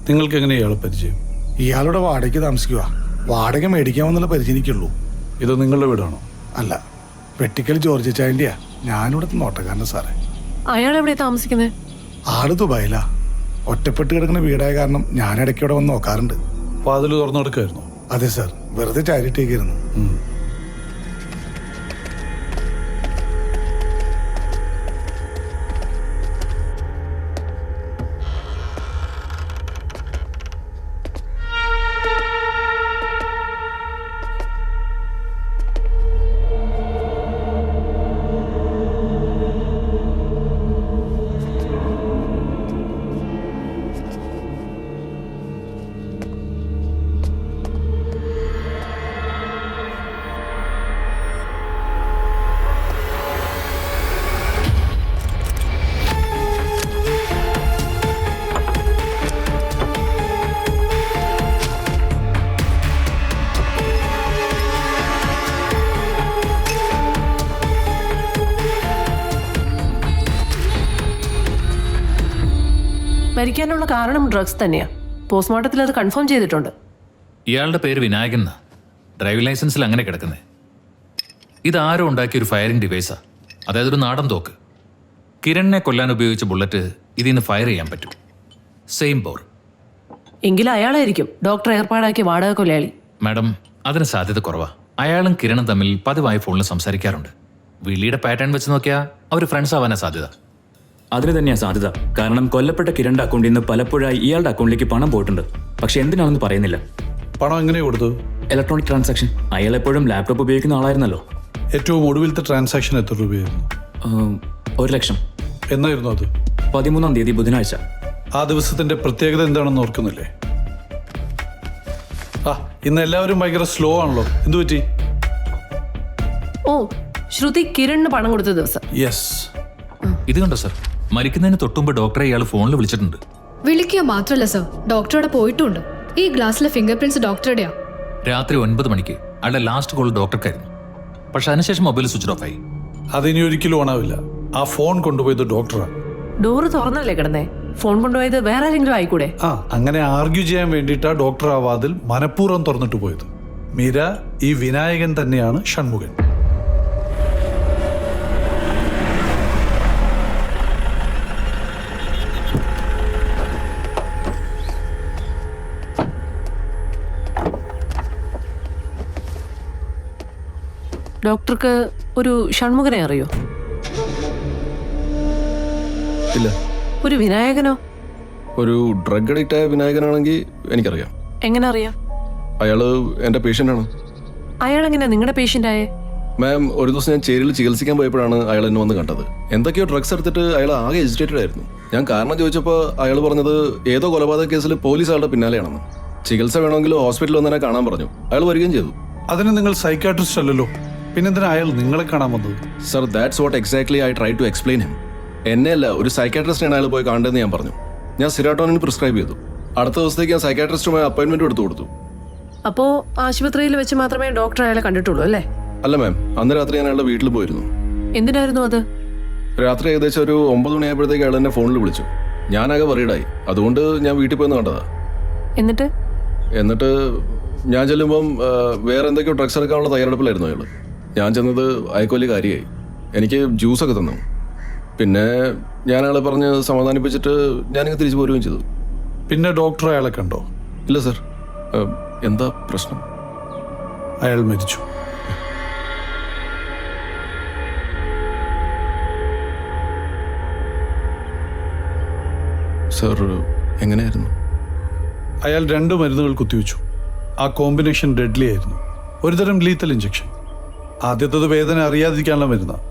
നിങ്ങൾക്ക് എങ്ങനെയാണ് ഇയാളെ പരിചയം? ഇയാളുടെ വാടകയ്ക്ക് താമസിക്കുക. വാടക മേടിക്കാമെന്നുള്ള പരിചയം എനിക്കുള്ളൂ. ഇത് നിങ്ങളുടെ വീടാണോ? അല്ല, വെട്ടിക്കൽ ജോർജ് ചായൻ്റെയാ. ഞാനിവിടുത്തെ നോട്ടക്കാരനാ സാറേ. അയാൾ എവിടെയാ താമസിക്കുന്നത്? ആള് ദുബായിലാ. ഒറ്റപ്പെട്ട് കിടക്കുന്ന വീടായ കാരണം ഞാൻ ഇടയ്ക്ക് ഇവിടെ വന്ന് നോക്കാറുണ്ട്. വാതിൽ തുറന്നു കൊടുക്കായിരുന്നോ? അതെ സാർ, വെറുതെ ചാരിട്ടേക്കായിരുന്നു. മരിക്കാനുള്ള കാരണം ഡ്രഗ്സ് തന്നെയാ. പോസ്റ്റ്മോർട്ടത്തിൽ അത് കൺഫേം ചെയ്തിട്ടുണ്ട്. ഇയാളുടെ പേര് വിനായകൻ എന്നാ. ഡ്രൈവിംഗ് ലൈസൻസിൽ അങ്ങനെ കിടക്കുന്നത്. ഇതാരോ ഉണ്ടാക്കിയ ഒരു ഫയറിംഗ് ഡിവൈസാ. അതായത് ഒരു നാടൻ തോക്ക്. കിരണിനെ കൊല്ലാൻ ഉപയോഗിച്ച ബുള്ളറ്റ് ഇതിന്ന് ഫയർ ചെയ്യാൻ പറ്റും. Same bore. എങ്കിലും അയാളായിരിക്കും ഡോക്ടർ ഏർപ്പാടാക്കിയ വാടക കൊലയാളി. മാഡം, അതിന് സാധ്യത കുറവാ. അയാളും കിരണും തമ്മിൽ പതിവായി ഫോണിൽ സംസാരിക്കാറുണ്ട്. വിളിയുടെ പാറ്റേൺ വെച്ച് നോക്കിയാൽ അവർ ഫ്രണ്ട്സ് ആവാനാ സാധ്യത. അതിന് തന്നെയാണ് സാധ്യത. കാരണം കൊല്ലപ്പെട്ട കിരണിന്റെ അക്കൗണ്ടിൽ നിന്ന് പലപ്പോഴായി ഇയാളുടെ അക്കൗണ്ടിലേക്ക് പണം പോയിട്ടുണ്ട്. പക്ഷെ എന്തിനാണെന്ന് പറയുന്നില്ല. പണം എങ്ങനെയാ കൊടുത്തത്? Electronic transaction. അയാൾ എപ്പോഴും ലാപ്ടോപ്പ് ഉപയോഗിക്കുന്ന ആളായിരുന്നല്ലോ. ഏറ്റവും ഒടുവിലത്തെ ട്രാൻസാക്ഷൻ എത്ര രൂപയായിരുന്നു? 1,00,000. എന്നായിരുന്നു അത്? 13-ാം തീയതി ബുധനാഴ്ച. ആ ദിവസത്തിന്റെ പ്രത്യേകത എന്താണെന്ന് ഓർക്കുന്നില്ലേ? ഇന്ന് എല്ലാവരും ഭയങ്കര സ്ലോ ആണല്ലോ. എന്തു പറ്റി? ഓ, ശ്രുതി കിരണിന് പണം കൊടുത്ത ദിവസം. യെസ്. ഇത് കണ്ടോ സർ, മരിക്കുന്നതിന് തൊട്ടുമ്പ് ഡോക്ടറെ ഇയാൾ ഫോണിൽ വിളിച്ചിട്ടുണ്ട്. വിളിക്കുക മാത്രമല്ല സർ, ഡോക്ടറോടെ പോയിട്ടുണ്ട്. ഈ ഗ്ലാസ്സിലെ ഫിംഗർ പ്രിന്റ്സ് ഡോക്ടറുടെയാ. രാത്രി 9 മണിക്ക് അയാളുടെ ലാസ്റ്റ് കോൾ ഡോക്ടർക്കായിരുന്നു. പക്ഷെ അതിനുശേഷം മൊബൈൽ സ്വിച്ച് ഓഫ് ആയി. അതിനി ഒരിക്കലും ഓണാവില്ല. ആ ഫോൺ കൊണ്ടുപോയത് ഡോക്ടറാണ്. ഡോറ് തുറന്നല്ലേ കിടന്നേ? ഫോൺ കൊണ്ടുപോയത് വേറെ ആരെങ്കിലും ആയിക്കൂടെ? അങ്ങനെ ആർഗ്യൂ ചെയ്യാൻ വേണ്ടിയിട്ടാ ഡോക്ടർ ആ വാതിൽ മനഃപൂർവ്വം തുറന്നിട്ട് പോയത്. മീര, ഈ വിനായകൻ തന്നെയാണ് ഷൺമുഖൻ. ഡോക്ടർക്ക് ഒരു ഷൺമുഖനെ അറിയോ? ഇല്ല. ഒരു വിനായകനോ? ഒരു ഡ്രഗ് അഡിക്റ്റ് ആയ വിനായകനാണെങ്കിൽ എനിക്കറിയാം. എങ്ങനെ അറിയാം? അയാള് എൻ്റെ പേഷ്യൻ്റാണ്. അയാൾ എങ്ങനെയാ നിങ്ങളുടെ പേഷ്യൻ്റ് ആയേ? മാം, ഒരു ദിവസം ഞാൻ ചേരിയിൽ ചികിത്സിക്കാൻ പോയപ്പോഴാണ് അയാൾ എന്നെ വന്ന് കണ്ടത്. എന്തൊക്കെയോ ഡ്രഗ്സ് എടുത്തിട്ട് അയാൾ ആകെ എജിറ്റേറ്റഡ് ആയിരുന്നു. ഞാൻ കാരണം ചോദിച്ചപ്പോൾ അയാൾ പറഞ്ഞത് ഏതോ കൊലപാതക കേസിൽ പോലീസ് അയാളുടെ പിന്നാലെയാണെന്ന്. ചികിത്സ വേണമെങ്കിൽ ഹോസ്പിറ്റലിൽ വന്നതിനെ കാണാൻ പറഞ്ഞു. അയാൾ വരികയും ചെയ്തു. അതിന് നിങ്ങൾ സൈക്കാട്രിസ്റ്റ് അല്ലല്ലോ, പിന്നെന്തിനാ അയാൾ നിങ്ങളെ കാണാൻ വന്നത്? Sir, that's what exactly I try to explain him. എന്നെയല്ല, ഒരു സൈക്കാട്രിസ്റ്റിനാണ് അയാൾ പോയി കാണേണ്ടതെന്ന് ഞാൻ പറഞ്ഞു. ഞാൻ സിറാട്ടോണിൻ പ്രിസ്ക്രൈബ് ചെയ്തു. അടുത്ത ദിവസത്തേക്ക് ഞാൻ സൈക്കാട്രിസ്റ്റുമായി അപ്പോയിന്റ്മെന്റ് എടുത്തു കൊടുത്തു. അപ്പോ ആശുപത്രിയിൽ വെച്ച് മാത്രമേ ഡോക്ടർ അയാളെ കണ്ടിട്ടുള്ളൂ അല്ലേ? അല്ല മാം, അന്ന് രാത്രി ഞാൻ അയാളുടെ വീട്ടിൽ പോയിരുന്നു. എന്തിനായിരുന്നു അത്? രാത്രി ഏകദേശം ഒരു 9 മണിയായപ്പോഴത്തേക്ക് അയാൾ എന്നെ ഫോണിൽ വിളിച്ചു. ഞാനാകെ വറീഡായി. അതുകൊണ്ട് ഞാൻ വീട്ടിൽ പോയെന്ന് കണ്ടതാ. എന്നിട്ട് ഞാൻ ചെല്ലുമ്പം വേറെ എന്തൊക്കെയോ ഡ്രഗ്സ് എടുക്കാനുള്ള തയ്യാറെടുപ്പിലായിരുന്നു അയാൾ. ഞാൻ ചെന്നത് അയാൾക്ക് വലിയ കാര്യമായി. എനിക്ക് ജ്യൂസൊക്കെ തന്നു. പിന്നെ ഞാൻ അയാളെ പറഞ്ഞ് സമാധാനിപ്പിച്ചിട്ട് ഞാനിങ്ങ് തിരിച്ചു പോരുകയും ചെയ്തു. പിന്നെ ഡോക്ടർ അയാളെ കണ്ടോ? ഇല്ല സർ. എന്താ പ്രശ്നം? അയാൾ മരിച്ചു. സർ, എങ്ങനെയായിരുന്നു? അയാൾ 2 മരുന്നുകൾ കുത്തിവെച്ചു. ആ കോമ്പിനേഷൻ ഡെഡ്ലി ആയിരുന്നു. ഒരുതരം ലീത്തൽ ഇഞ്ചക്ഷൻ. ആദ്യത്തത് വേദന അറിയാതിരിക്കാനുള്ള മരുന്നാണ്.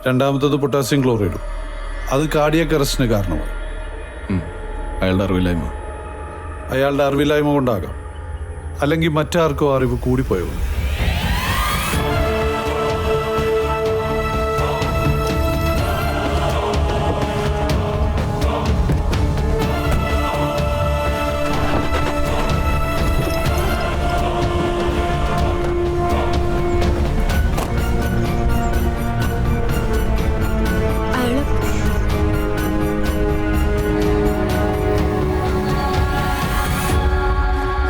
രണ്ടാമത്തത് പൊട്ടാസ്യം ക്ലോറൈഡും. അത് കാർഡിയക് അറസ്റ്റിന് കാരണമായി. അയാളുടെ അറിവില്ലായ്മ കൊണ്ടാകാം, അല്ലെങ്കിൽ മറ്റാർക്കോ അറിവ് കൂടിപ്പോയോ.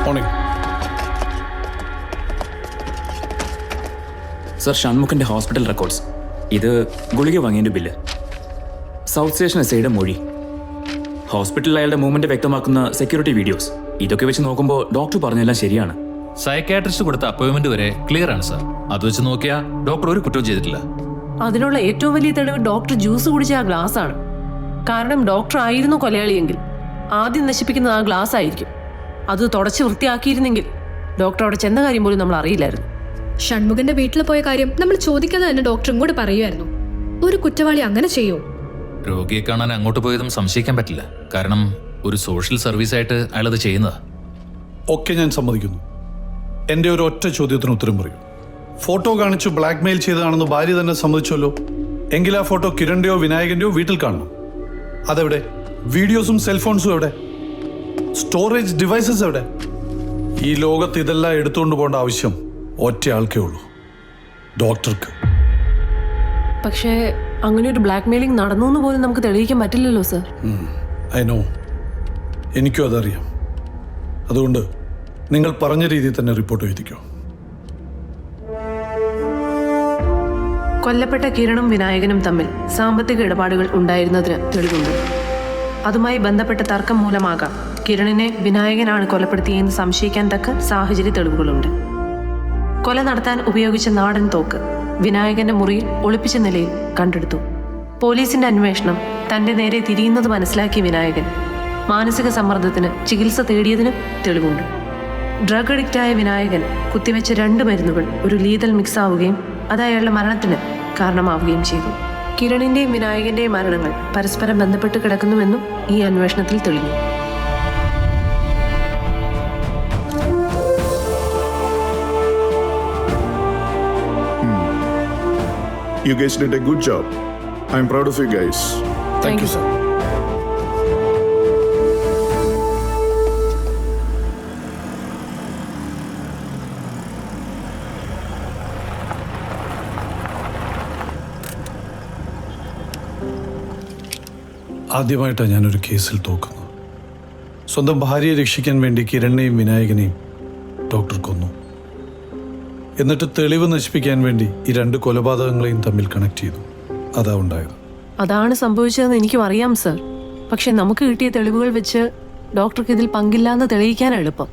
മോർണിംഗ്. സർ, ഷൺമുഖിന്റെ ഹോസ്പിറ്റൽ റെക്കോർഡ്സ്. ഇത് ഗുളിക വാങ്ങിയതിന്റെ ബില്ല്. സൗത്ത് സ്റ്റേഷൻ എസ്ഐയുടെ മൊഴി. ഹോസ്പിറ്റലിൽ അയാളുടെ മൂവ്മെന്റ് വ്യക്തമാക്കുന്ന സെക്യൂരിറ്റി വീഡിയോസ്. ഇതൊക്കെ വെച്ച് നോക്കുമ്പോൾ ഡോക്ടർ പറഞ്ഞെല്ലാം ശരിയാണ്. സൈക്കാട്രിസ്റ്റ് കൊടുത്ത അപ്പോയിന്റ്മെന്റ് വരെ ക്ലിയർ ആണ് സാർ. അത് വെച്ച് നോക്കിയാൽ ഡോക്ടർ ഒരു കുറ്റവും ചെയ്തിട്ടില്ല. അതിനുള്ള ഏറ്റവും വലിയ തെളിവ് ഡോക്ടർ ജ്യൂസ് കുടിച്ച ആ ഗ്ലാസ് ആണ്. കാരണം ഡോക്ടർ ആയിരുന്നു കൊലയാളിയെങ്കിൽ ആദ്യം നശിപ്പിക്കുന്നത് ആ ഗ്ലാസ് ആയിരിക്കും. അത് തുടച്ച് വൃത്തിയാക്കിയിരുന്നെങ്കിൽ ഡോക്ടർ അവിടെ ചെന്ന കാര്യം പോലും നമ്മൾ അറിയില്ലായിരുന്നു. ഷൺമുഖന്റെ വീട്ടിൽ പോയ കാര്യം നമ്മൾ ചോദിക്കാതെ തന്നെ ഡോക്ടർ ഇങ്ങോട്ട് പറയുമായിരുന്നു. ഒരു കുറ്റവാളി അങ്ങനെ ചെയ്യോ? രോഗിയെ കാണാൻ അങ്ങോട്ട് പോയതും സംശയിക്കാൻ പറ്റില്ല. കാരണം ഒരു സോഷ്യൽ സർവീസ് ആയിട്ട് അയാളത് ചെയ്യുന്നതാ. ഒക്കെ ഞാൻ സമ്മതിക്കുന്നു. എൻ്റെ ഒരു ഒറ്റ ചോദ്യത്തിന് ഉത്തരം പറയൂ. ഫോട്ടോ കാണിച്ചു ബ്ലാക്ക് മെയിൽ ചെയ്തതാണെന്ന് ഭാര്യ തന്നെ സമ്മതിച്ചല്ലോ. എങ്കിൽ ആ ഫോട്ടോ കിരണിൻ്റെയോ വിനായകൻ്റെയോ വീട്ടിൽ കാണണം. അതെവിടെ? വീഡിയോസും സെൽഫോൺസും എവിടെ? സ്റ്റോറേജ് ഡിവൈസസ് എവിടെ? ഈ ലോകത്ത് ഇതെല്ലാം എടുത്തുകൊണ്ട് പോകേണ്ട ആവശ്യം ഒറ്റ ആൾക്കേ ഉള്ളൂ, ഡോക്ടർക്ക്. പക്ഷേ അങ്ങനെ ഒരു ബ്ലാക്ക് മെയിലിംഗ് നടന്നു എന്ന് പോലും നമുക്ക് തെളിയിക്കാൻ പറ്റില്ലല്ലോ സർ. ഐ നോ, എനിക്കും അതറിയാം. അതുകൊണ്ട് നിങ്ങൾ പറഞ്ഞ രീതിയിൽ തന്നെ റിപ്പോർട്ട് എഴുതിക്കോ. കൊല്ലപ്പെട്ട കിരണും വിനായകനും തമ്മിൽ സാമ്പത്തിക ഇടപാടുകൾ ഉണ്ടായിരുന്നതിന് തെളിവുണ്ട്. അതുമായി ബന്ധപ്പെട്ട തർക്കം മൂലമാകാം കിരണിനെ വിനായകനാണ് കൊലപ്പെടുത്തിയെന്ന് സംശയിക്കാൻ തക്ക സാഹചര്യ തെളിവുകളുണ്ട്. കൊല നടത്താൻ ഉപയോഗിച്ച നാടൻ തോക്ക് വിനായകന്റെ മുറിയിൽ ഒളിപ്പിച്ച നിലയിൽ കണ്ടെടുത്തു. പോലീസിന്റെ അന്വേഷണം തന്റെ നേരെ തിരിയുന്നത് മനസ്സിലാക്കിയ വിനായകൻ മാനസിക സമ്മർദ്ദത്തിന് ചികിത്സ തേടിയതിന് തെളിവുണ്ട്. ഡ്രഗ് അഡിക്റ്റായ വിനായകൻ കുത്തിവെച്ച 2 മരുന്നുകൾ ഒരു ലീതൽ മിക്സ് ആവുകയും അത് അയാളുടെ മരണത്തിന് കാരണമാവുകയും ചെയ്തു. കിരണിന്റെയും വിനായകന്റെയും മരണങ്ങൾ പരസ്പരം ബന്ധപ്പെട്ട് കിടക്കുന്നുവെന്നും ഈ അന്വേഷണത്തിൽ തെളിഞ്ഞു. You guys did a good job. I'm proud of you guys. Thank you sir. ആദ്യമായിട്ടാണ് ഞാനൊരു കേസിൽ തോക്കുന്നത്. സ്വന്തം ഭാര്യയെ രക്ഷിക്കാൻ വേണ്ടി കിരണിനെയും വിനായകനെയും ഡോക്ടർ കൊന്നു. എന്നിട്ട് തെളിവ് നശിപ്പിക്കാൻ വേണ്ടി ഈ 2 കൊലപാതകങ്ങളെയും തമ്മിൽ കണക്ട് ചെയ്തു. അതാ ഉണ്ടായത്. അതാണ് സംഭവിച്ചതെന്ന് എനിക്കും അറിയാം സർ. പക്ഷെ നമുക്ക് കിട്ടിയ തെളിവുകൾ വെച്ച് ഡോക്ടർക്ക് ഇതിൽ പങ്കില്ലാന്ന് തെളിയിക്കാനാണ് എളുപ്പം.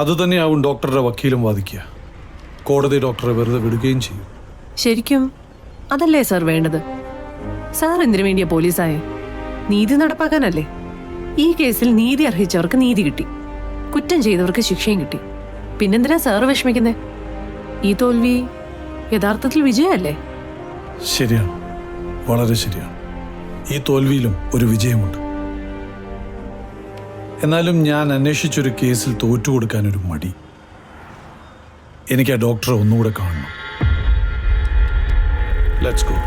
അതുതന്നെയാവും ഡോക്ടറുടെ വക്കീലും വാദിക്കുക. കോടതി ഡോക്ടറെ വെറുതെ വിടുകയും ചെയ്യും. ശരിക്കും അതല്ലേ സർ വേണ്ടത്? സാർ എന്തിനു വേണ്ടിയാ പോലീസായെ? നീതി നടപ്പാക്കാനല്ലേ? ഈ കേസിൽ നീതി അർഹിച്ചവർക്ക് നീതി കിട്ടി, കുറ്റം ചെയ്തവർക്ക് ശിക്ഷയും കിട്ടി. പിന്നെന്തിനാ സാർ വിഷമിക്കുന്നേ? ഈ തോൽവി യഥാർത്ഥത്തിൽ വിജയമല്ലേ? ശരിയാണ്, വളരെ ശരിയാണ്. ഈ തോൽവിയിലും ഒരു വിജയമുണ്ട്. എന്നാലും ഞാൻ അന്വേഷിച്ചൊരു കേസിൽ തോറ്റുകൊടുക്കാനൊരു മടി. എനിക്ക് ആ ഡോക്ടറെ ഒന്നുകൂടെ കാണണം. Let's go.